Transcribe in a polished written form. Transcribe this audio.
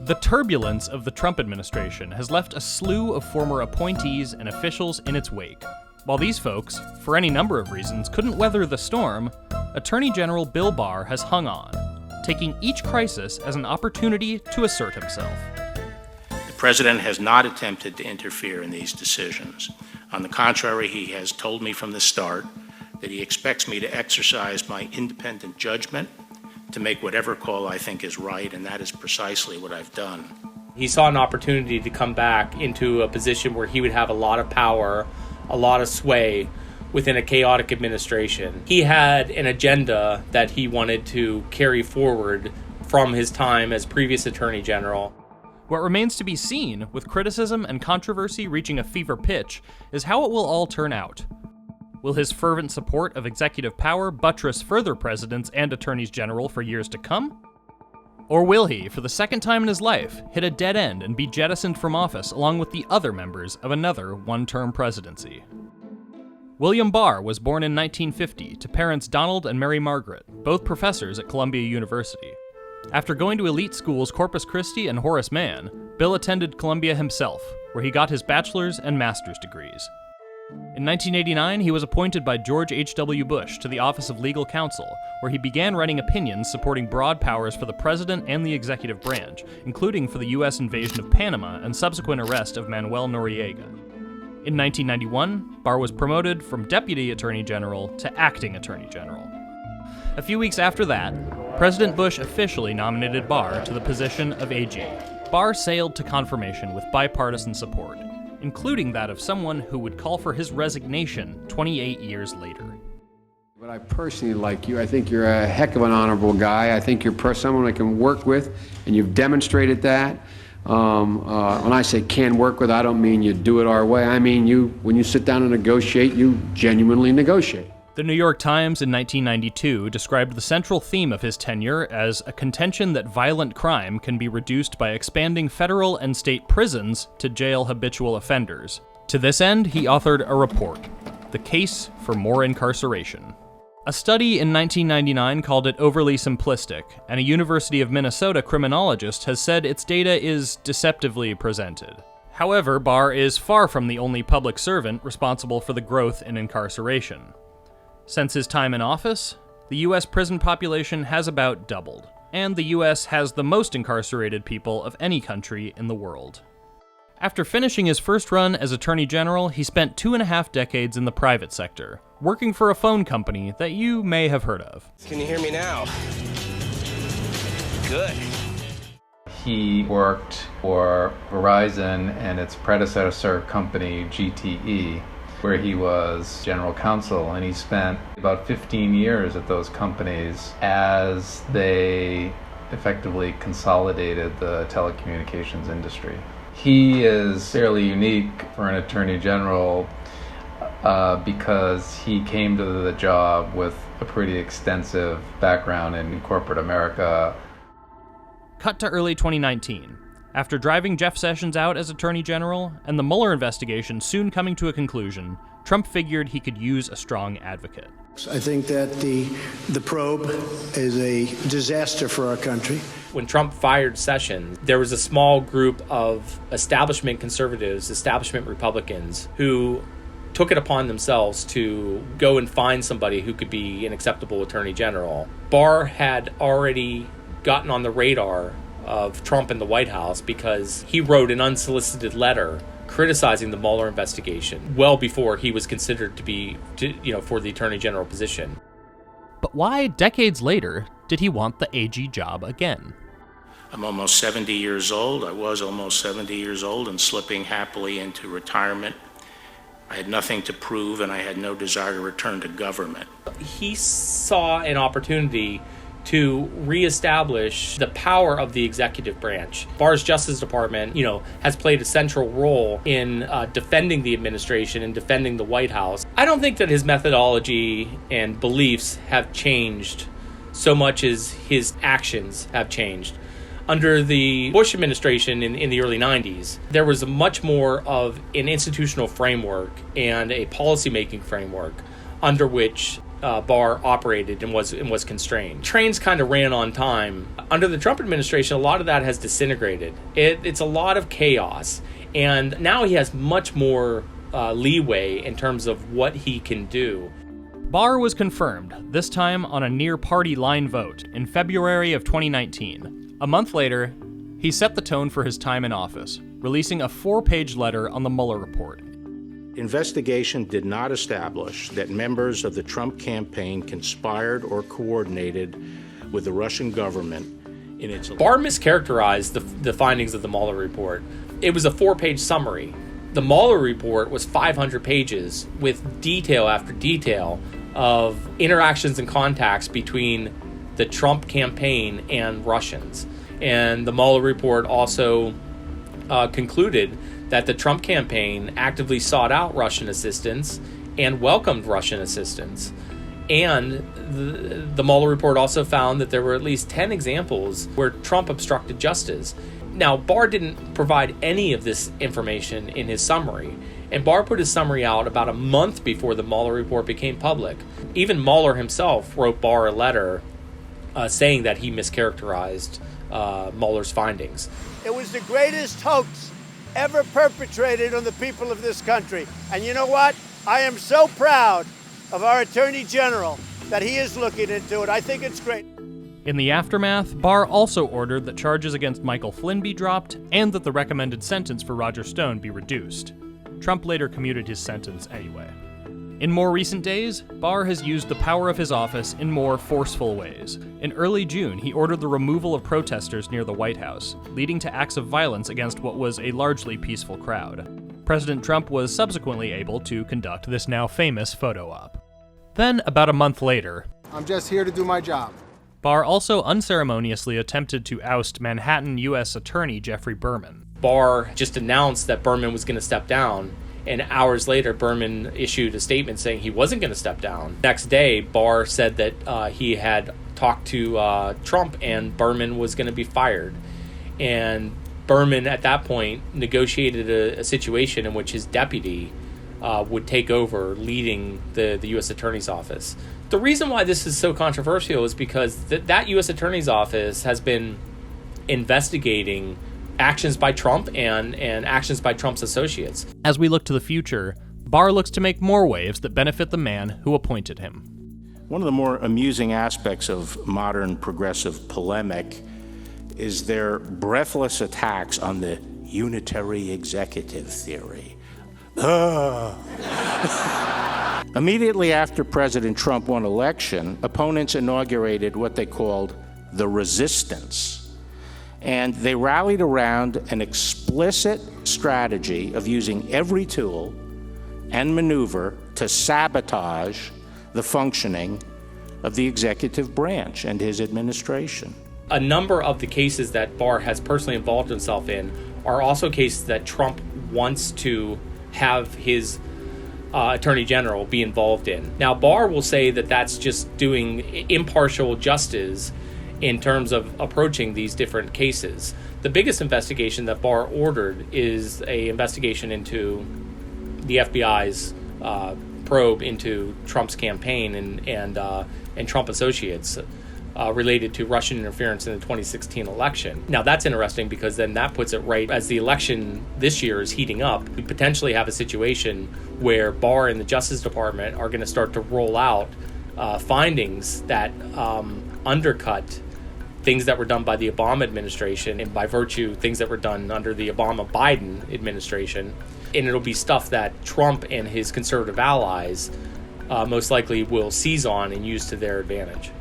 The turbulence of the Trump administration has left a slew of former appointees and officials in its wake. While these folks, for any number of reasons, couldn't weather the storm, Attorney General Bill Barr has hung on, taking each crisis as an opportunity to assert himself. The president has not attempted to interfere in these decisions. On the contrary, he has told me from the start that he expects me to exercise my independent judgment to make whatever call I think is right, and that is precisely what I've done. He saw an opportunity to come back into a position where he would have a lot of power, a lot of sway within a chaotic administration. He had an agenda that he wanted to carry forward from his time as previous Attorney General. What remains to be seen, with criticism and controversy reaching a fever pitch, is how it will all turn out. Will his fervent support of executive power buttress further presidents and attorneys general for years to come? Or will he, for the second time in his life, hit a dead end and be jettisoned from office along with the other members of another one-term presidency? William Barr was born in 1950 to parents Donald and Mary Margaret, both professors at Columbia University. After going to elite schools Corpus Christi and Horace Mann, Bill attended Columbia himself, where he got his bachelor's and master's degrees. In 1989, he was appointed by George H.W. Bush to the Office of Legal Counsel, where he began writing opinions supporting broad powers for the president and the executive branch, including for the U.S. invasion of Panama and subsequent arrest of Manuel Noriega. In 1991, Barr was promoted from Deputy Attorney General to Acting Attorney General. A few weeks after that, President Bush officially nominated Barr to the position of AG. Barr sailed to confirmation with bipartisan support, including that of someone who would call for his resignation 28 years later. But I personally like you. I think you're a heck of an honorable guy. I think you're someone I can work with, and you've demonstrated that. When I say can work with, I don't mean you do it our way. I mean when you sit down and negotiate, you genuinely negotiate. The New York Times in 1992 described the central theme of his tenure as a contention that violent crime can be reduced by expanding federal and state prisons to jail habitual offenders. To this end, he authored a report, The Case for More Incarceration. A study in 1999 called it overly simplistic, and a University of Minnesota criminologist has said its data is deceptively presented. However, Barr is far from the only public servant responsible for the growth in incarceration. Since his time in office, the U.S. prison population has about doubled, and the U.S. has the most incarcerated people of any country in the world. After finishing his first run as Attorney General, he spent 2.5 decades in the private sector, working for a phone company that you may have heard of. Can you hear me now? Good. He worked for Verizon and its predecessor company, GTE, where he was general counsel, and he spent about 15 years at those companies as they effectively consolidated the telecommunications industry. He is fairly unique for an attorney general because he came to the job with a pretty extensive background in corporate America. Cut to early 2019. After driving Jeff Sessions out as Attorney General, and the Mueller investigation soon coming to a conclusion, Trump figured he could use a strong advocate. I think that the probe is a disaster for our country. When Trump fired Sessions, there was a small group of establishment conservatives, establishment Republicans, who took it upon themselves to go and find somebody who could be an acceptable Attorney General. Barr had already gotten on the radar of Trump in the White House because he wrote an unsolicited letter criticizing the Mueller investigation well before he was considered to be, for the Attorney General position. But why, decades later, did he want the AG job again? I'm almost 70 years old. I was almost 70 years old and slipping happily into retirement. I had nothing to prove, and I had no desire to return to government. He saw an opportunity to reestablish the power of the executive branch. Barr's Justice Department, has played a central role in defending the administration and defending the White House. I don't think that his methodology and beliefs have changed so much as his actions have changed. Under the Bush administration in the early 90s, there was much more of an institutional framework and a policymaking framework under which Barr operated and was constrained. Trains kind of ran on time. Under the Trump administration, a lot of that has disintegrated. It's a lot of chaos, and now he has much more leeway in terms of what he can do. Barr was confirmed, this time on a near-party line vote, in February of 2019. A month later, he set the tone for his time in office, releasing a 4-page letter on the Mueller report. Investigation did not establish that members of the Trump campaign conspired or coordinated with the Russian government in its... Barr mischaracterized the findings of the Mueller report. It was a 4-page summary. The Mueller report was 500 pages with detail after detail of interactions and contacts between the Trump campaign and Russians. And the Mueller report also concluded that the Trump campaign actively sought out Russian assistance and welcomed Russian assistance. And the Mueller report also found that there were at least 10 examples where Trump obstructed justice. Now, Barr didn't provide any of this information in his summary, and Barr put his summary out about a month before the Mueller report became public. Even Mueller himself wrote Barr a letter saying that he mischaracterized Mueller's findings. It was the greatest hoax ever perpetrated on the people of this country. And you know what? I am so proud of our Attorney General that he is looking into it. I think it's great. In the aftermath, Barr also ordered that charges against Michael Flynn be dropped and that the recommended sentence for Roger Stone be reduced. Trump later commuted his sentence anyway. In more recent days, Barr has used the power of his office in more forceful ways. In early June, he ordered the removal of protesters near the White House, leading to acts of violence against what was a largely peaceful crowd. President Trump was subsequently able to conduct this now famous photo op. Then, about a month later, I'm just here to do my job. Barr also unceremoniously attempted to oust Manhattan U.S. Attorney Jeffrey Berman. Barr just announced that Berman was going to step down, and hours later, Berman issued a statement saying he wasn't going to step down. Next day, Barr said that he had talked to Trump and Berman was going to be fired. And Berman, at that point, negotiated a situation in which his deputy would take over leading the U.S. Attorney's Office. The reason why this is so controversial is because that U.S. Attorney's Office has been investigating actions by Trump and actions by Trump's associates. As we look to the future, Barr looks to make more waves that benefit the man who appointed him. One of the more amusing aspects of modern progressive polemic is their breathless attacks on the unitary executive theory. Immediately after President Trump won election, opponents inaugurated what they called the resistance. And they rallied around an explicit strategy of using every tool and maneuver to sabotage the functioning of the executive branch and his administration. A number of the cases that Barr has personally involved himself in are also cases that Trump wants to have his Attorney General be involved in. Now, Barr will say that that's just doing impartial justice in terms of approaching these different cases. The biggest investigation that Barr ordered is an investigation into the FBI's probe into Trump's campaign and Trump associates related to Russian interference in the 2016 election. Now, that's interesting because then that puts it right as the election this year is heating up. We potentially have a situation where Barr and the Justice Department are going to start to roll out findings that undercut things that were done by the Obama administration, and by virtue, things that were done under the Obama-Biden administration. And it'll be stuff that Trump and his conservative allies most likely will seize on and use to their advantage.